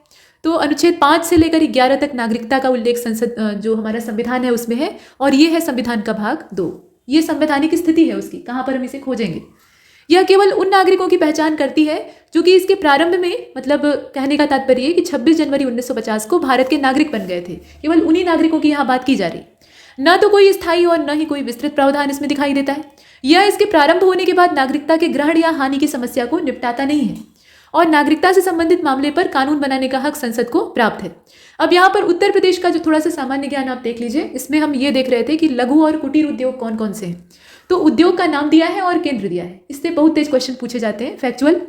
तो अनुच्छेद 5 से लेकर 11 तक नागरिकता का उल्लेख संसद जो हमारा संविधान है उसमें है, और ये है संविधान का भाग 2। ये संवैधानिक स्थिति है उसकी, कहाँ पर हम इसे खोजेंगे। यह केवल उन नागरिकों की पहचान करती है जो कि इसके प्रारंभ में, मतलब कहने का तात्पर्य है कि 26 जनवरी 1950 को भारत के नागरिक बन गए थे। केवल उन्हीं नागरिकों की यहाँ बात की जा रही, न तो कोई स्थायी और न ही कोई विस्तृत प्रावधान इसमें दिखाई देता है। यह इसके प्रारंभ होने के बाद नागरिकता के ग्रहण या हानि की समस्या को निपटाता नहीं है और नागरिकता से संबंधित मामले पर कानून बनाने का हक संसद को प्राप्त है। अब यहाँ पर उत्तर प्रदेश का जो थोड़ा सा सामान्य ज्ञान आप देख लीजिए। इसमें हम ये देख रहे थे कि लघु और कुटीर उद्योग कौन कौन से हैं। तो उद्योग का नाम दिया है और केंद्र दिया है। इससे बहुत तेज क्वेश्चन पूछे जाते हैं, फैक्चुअल।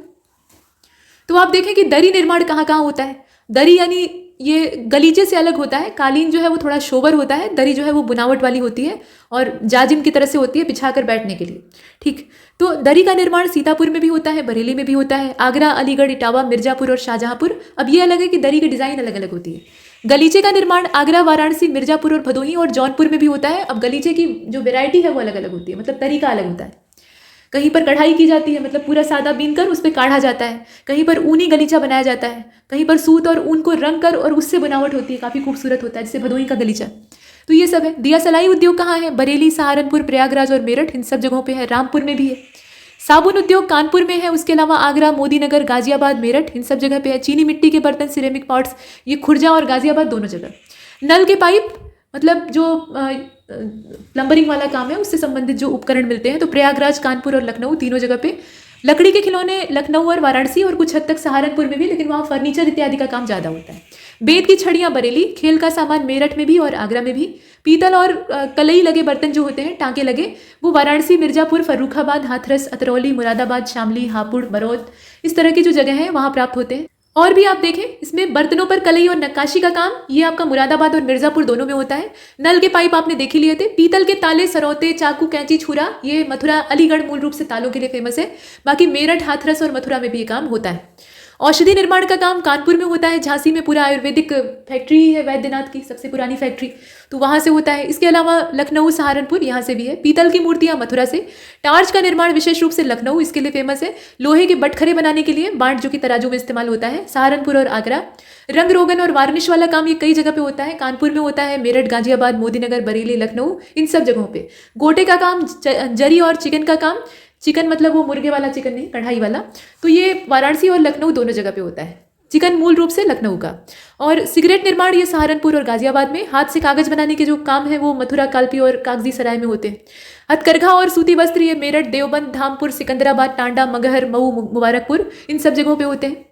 तो आप देखें कि दरी निर्माण कहाँ कहाँ होता है। दरी यानी ये गलीचे से अलग होता है। कालीन जो है वो थोड़ा शोबर होता है, दरी जो है वो बुनावट वाली होती है और जाजिम की तरह से होती है बिछाकर बैठने के लिए। ठीक, तो दरी का निर्माण सीतापुर में भी होता है, बरेली में भी होता है, आगरा, अलीगढ़, इटावा, मिर्जापुर और शाहजहांपुर। अब ये अलग है कि दरी की डिजाइन अलग अलग होती है। गलीचे का निर्माण आगरा, वाराणसी, मिर्जापुर और भदोही और जौनपुर में भी होता है। अब गलीचे की जो वैरायटी है वो अलग अलग होती है, मतलब तरीका अलग होता है। कहीं पर कढ़ाई की जाती है, मतलब पूरा सादा बीन कर उस पर काढ़ा जाता है। कहीं पर ऊनी गलीचा बनाया जाता है। कहीं पर सूत और ऊन को रंग कर और उससे बनावट होती है, काफ़ी खूबसूरत होता है, जैसे भदोही का गलीचा। तो ये सब है। दिया सलाई उद्योग कहाँ है? बरेली, सहारनपुर, प्रयागराज और मेरठ, इन सब जगहों पे है। रामपुर में भी है। साबुन उद्योग कानपुर में है। उसके अलावा आगरा, मोदीनगर, गाजियाबाद, मेरठ, इन सब जगह पे है। चीनी मिट्टी के बर्तन, सिरेमिक पॉट्स, ये खुर्जा और गाजियाबाद दोनों जगह। नल के पाइप, मतलब जो प्लम्बरिंग वाला काम है उससे संबंधित जो उपकरण मिलते हैं, तो प्रयागराज, कानपुर और लखनऊ तीनों जगह पे। लकड़ी के खिलौने लखनऊ और वाराणसी और कुछ हद तक सहारनपुर में भी, लेकिन वहाँ फर्नीचर इत्यादि का काम ज़्यादा होता है। बेत की छड़ियाँ बरेली, खेल का सामान मेरठ में भी और आगरा में भी। पीतल और कलई लगे बर्तन जो होते हैं, टाँके लगे, वो वाराणसी, मिर्जापुर, फर्रुखाबाद, हाथरस, अतरौली, मुरादाबाद, शामली, हापुड़, बरौद, इस तरह की जो जगह है वहाँ प्राप्त होते हैं। और भी आप देखें इसमें बर्तनों पर कलई और नक्काशी का काम, ये आपका मुरादाबाद और मिर्जापुर दोनों में होता है। नल के पाइप आपने देख ही लिए थे। पीतल के ताले, सरौते, चाकू, कैंची, छुरा, ये मथुरा, अलीगढ़ मूल रूप से तालों के लिए फेमस है। बाकी मेरठ, हाथरस और मथुरा में भी ये काम होता है। औषधि निर्माण का काम कानपुर में होता है। झांसी में पूरा आयुर्वेदिक फैक्ट्री है, वैद्यनाथ की सबसे पुरानी फैक्ट्री, तो वहाँ से होता है। इसके अलावा लखनऊ, सहारनपुर, यहाँ से भी है। पीतल की मूर्तियाँ मथुरा से। टार्च का निर्माण विशेष रूप से लखनऊ इसके लिए फेमस है। लोहे के बटखरे बनाने के लिए बांट, जो कि तराजू में इस्तेमाल होता है, सहारनपुर और आगरा। रंग रोगन और वार्निश वाला काम ये कई जगह पे होता है। कानपुर में होता है, मेरठ, गाजियाबाद, मोदीनगर, बरेली, लखनऊ, इन सब जगहों पे। गोटे का काम, जरी और चिकन का काम, चिकन मतलब वो मुर्गे वाला चिकन नहीं, कढ़ाई वाला, तो ये वाराणसी और लखनऊ दोनों जगह पे होता है। चिकन मूल रूप से लखनऊ का। और सिगरेट निर्माण ये सहारनपुर और गाजियाबाद में। हाथ से कागज बनाने के जो काम है वो मथुरा, कालपी और कागजी सराय में होते हैं। हथकरघा और सूती वस्त्र ये मेरठ, देवबंद, धामपुर, सिकंदराबाद, टांडा, मगहर, मऊ, मुबारकपुर, इन सब जगहों पे होते हैं।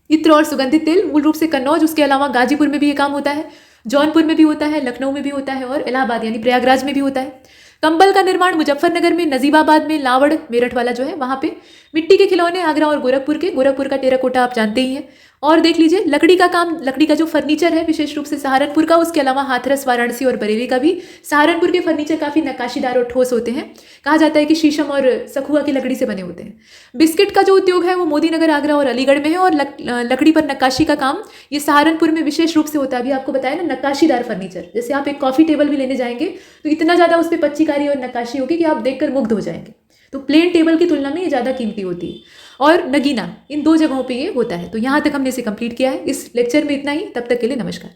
इत्र और सुगंधित तेल मूल रूप से कन्नौज, उसके अलावा गाजीपुर में भी ये काम होता है, जौनपुर में भी होता है, लखनऊ में भी होता है और इलाहाबाद यानी प्रयागराज में भी होता है। कंबल का निर्माण मुजफ्फरनगर में, नजीबाबाद में, लावड़ मेरठ वाला जो है वहाँ पे। मिट्टी के खिलौने आगरा और गोरखपुर का टेराकोटा आप जानते ही हैं। और देख लीजिए लकड़ी का काम, लकड़ी का जो फर्नीचर है विशेष रूप से सहारनपुर का, उसके अलावा हाथरस, वाराणसी और बरेली का भी। सहारनपुर के फर्नीचर काफ़ी नक्काशीदार और ठोस होते हैं, कहा जाता है कि शीशम और सखुआ की लकड़ी से बने होते हैं। बिस्किट का जो उद्योग है वो मोदीनगर, आगरा और अलीगढ़ में है। और लकड़ी पर नक्काशी का काम ये सहारनपुर में विशेष रूप से होता है। अभी आपको बताया ना, नक्काशीदार फर्नीचर, जैसे आप एक कॉफ़ी टेबल भी लेने जाएंगे तो इतना ज़्यादा उस पर पच्चीकारी और नक्काशी होगी कि आप देखकर मुग्ध हो जाएंगे। तो प्लेन टेबल की तुलना में ये ज़्यादा कीमती होती है। और नगीना, इन 2 जगहों पे ये होता है। तो यहाँ तक हमने इसे कंप्लीट किया है। इस लेक्चर में इतना ही, तब तक के लिए नमस्कार।